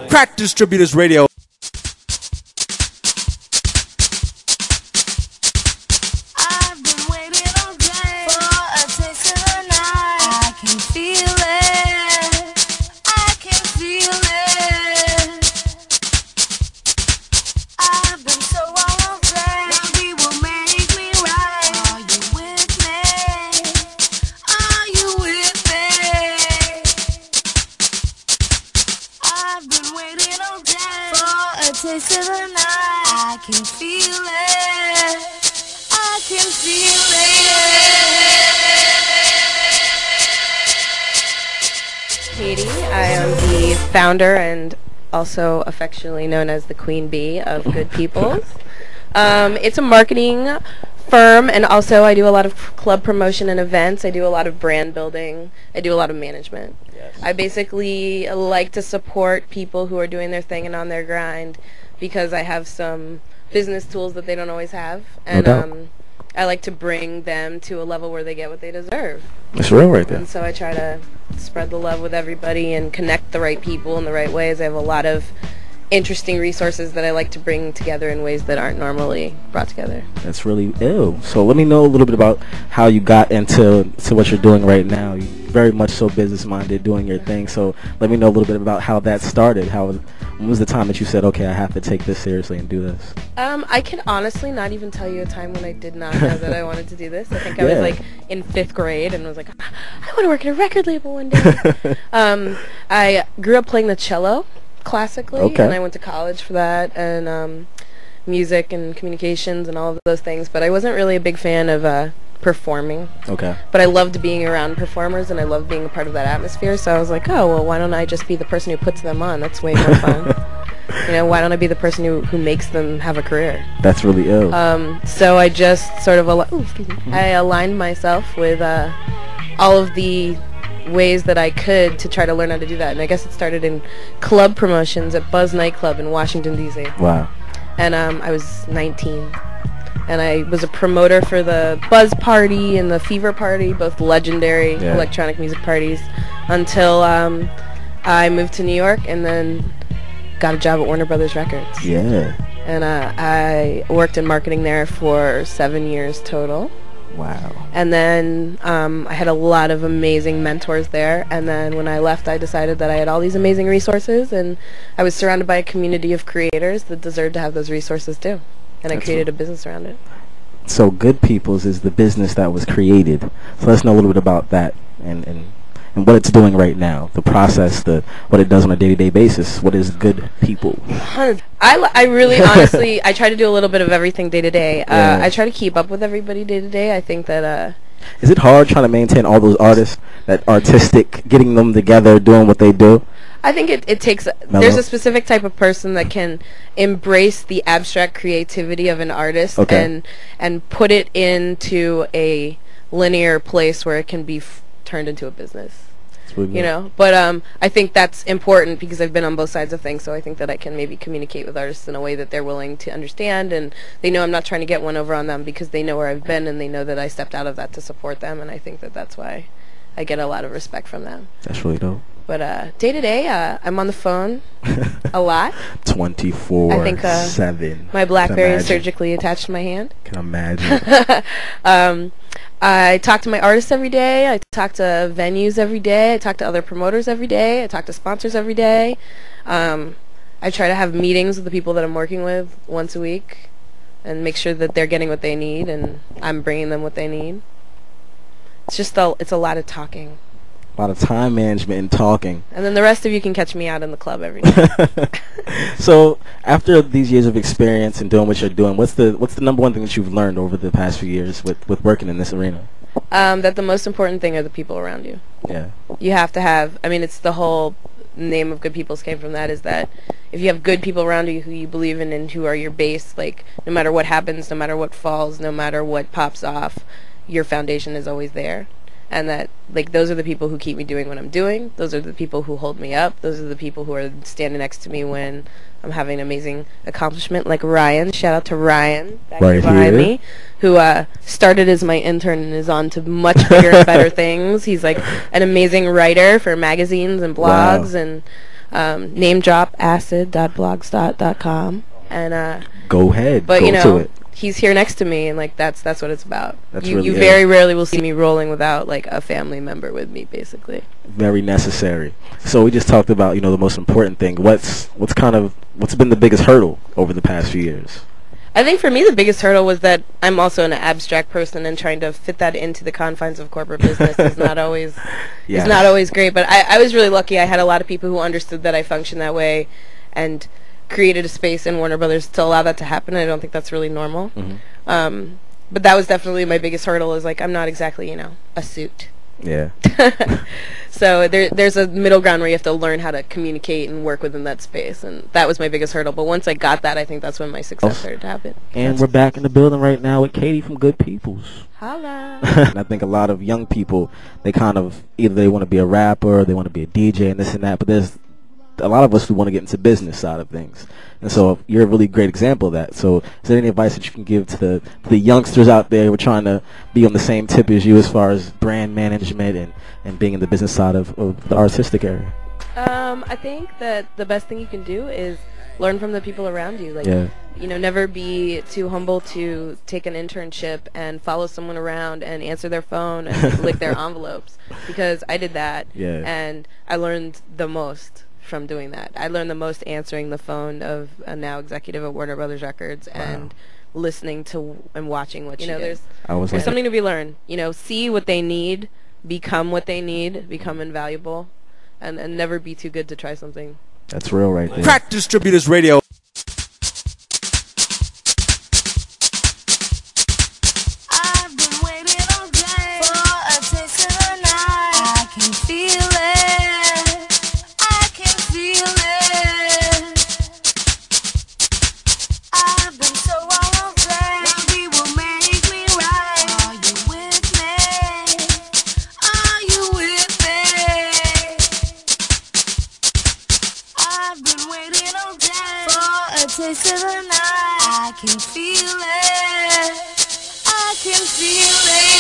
Crack Distributors Radio. Founder and also affectionately known as the Queen Bee of Good Peoples. It's a marketing firm, and also I do a lot of club promotion and events. I do a lot of brand building. I do a lot of management. Yes. I basically like to support people who are doing their thing and on their grind because I have some business tools that they don't always have, and I like to bring them to a level where they get what they deserve. That's real right there. And so I try to spread the love with everybody and connect the right people in the right ways. I have a lot of interesting resources that I like to bring together in ways that aren't normally brought together. That's really ill. So let me know a little bit about how you got into what you're doing right now. You're very much so business-minded, doing your thing. So let me know a little bit about how that started. When was the time that you said, okay, I have to take this seriously and do this? I can honestly not even tell you a time when I did not know that I wanted to do this. I think I was like in 5th grade and was like, I want to work at a record label one day. I grew up playing the cello classically, and I went to college for that, and music and communications and all of those things, but I wasn't really a big fan of performing. Okay. But I loved being around performers, and I loved being a part of that atmosphere, so I was like, oh, well, why don't I just be the person who puts them on? That's way more fun. You know, why don't I be the person who makes them have a career? That's really ill. So I just sort of I aligned myself with all of the ways that I could to try to learn how to do that, and I guess it started in club promotions at Buzz nightclub in Washington D.C. Wow. And I was 19, and I was a promoter for the Buzz Party and the Fever Party, both legendary electronic music parties, until I moved to New York and then got a job at Warner Brothers Records. Yeah. And I worked in marketing there for 7 years total. Wow. And then I had a lot of amazing mentors there, and then when I left I decided that I had all these amazing resources, and I was surrounded by a community of creators that deserved to have those resources too, and I created a business around it. So Good Peoples is the business that was created. So let's know a little bit about that and what it's doing right now, the process, what it does on a day-to-day basis. What is Good People? I really, honestly, I try to do a little bit of everything day-to-day. I try to keep up with everybody day-to-day. I think that... Is it hard trying to maintain all those artists, that artistic, getting them together, doing what they do? I think it takes... There's a specific type of person that can embrace the abstract creativity of an artist and put it into a linear place where it can be turned into a business. You know, but I think that's important because I've been on both sides of things, so I think that I can maybe communicate with artists in a way that they're willing to understand, and they know I'm not trying to get one over on them because they know where I've been and they know that I stepped out of that to support them, and I think that that's why I get a lot of respect from them. That's really dope. But day to day, I'm on the phone a lot. 24/7. I think my BlackBerry is surgically attached to my hand. Can imagine. I talk to my artists every day. I talk to venues every day. I talk to other promoters every day. I talk to sponsors every day. I try to have meetings with the people that I'm working with once a week and make sure that they're getting what they need and I'm bringing them what they need. It's just it's a lot of talking. A lot of time management and talking. And then the rest of you can catch me out in the club every night. So after these years of experience and doing what you're doing, what's the number one thing that you've learned over the past few years with working in this arena? That the most important thing are the people around you. Yeah. You have to have, I mean, it's the whole name of Good Peoples came from that, is that if you have good people around you who you believe in and who are your base, like no matter what happens, no matter what falls, no matter what pops off, your foundation is always there. And that, like, those are the people who keep me doing what I'm doing. Those are the people who hold me up. Those are the people who are standing next to me when I'm having an amazing accomplishment, like Ryan. Shout out to Ryan back here behind me, who started as my intern and is on to much bigger and better things. He's like an amazing writer for magazines and blogs, and namedropacid.blogspot.com. And go ahead, but go you know, to it. He's here next to me, and like that's what it's about. You Really very rarely will see me rolling without like a family member with me, basically. Very necessary. So we just talked about, you know, the most important thing. What's been the biggest hurdle over the past few years? I think for me the biggest hurdle was that I'm also an abstract person, and trying to fit that into the confines of corporate business is not always is not always great. But I was really lucky. I had a lot of people who understood that I function that way, and created a space in Warner Brothers to allow that to happen. I don't think that's really normal. Mm-hmm. But that was definitely my biggest hurdle, is like I'm not exactly, you know, a suit. Yeah. So there's a middle ground where you have to learn how to communicate and work within that space, and that was my biggest hurdle. But once I got that, I think that's when my success started to happen. And we're back in the building right now with Katie from Good Peoples. Holla. And I think a lot of young people, they kind of, either they want to be a rapper, or they want to be a DJ and this and that, but there's a lot of us who want to get into business side of things. And so you're a really great example of that. So is there any advice that you can give to the youngsters out there who are trying to be on the same tip as you as far as brand management and being in the business side of the artistic area? I think that the best thing you can do is learn from the people around you. Like, you know, never be too humble to take an internship and follow someone around and answer their phone and lick their envelopes, because I did that, and I learned the most from doing that. I learned the most answering the phone of a now executive at Warner Brothers Records, and listening to and watching what there's something to be learned. You know, see what they need, become what they need, become invaluable, and never be too good to try something. That's real right there. Crack Distributors Radio. Taste of the night, I can feel it, I can feel it.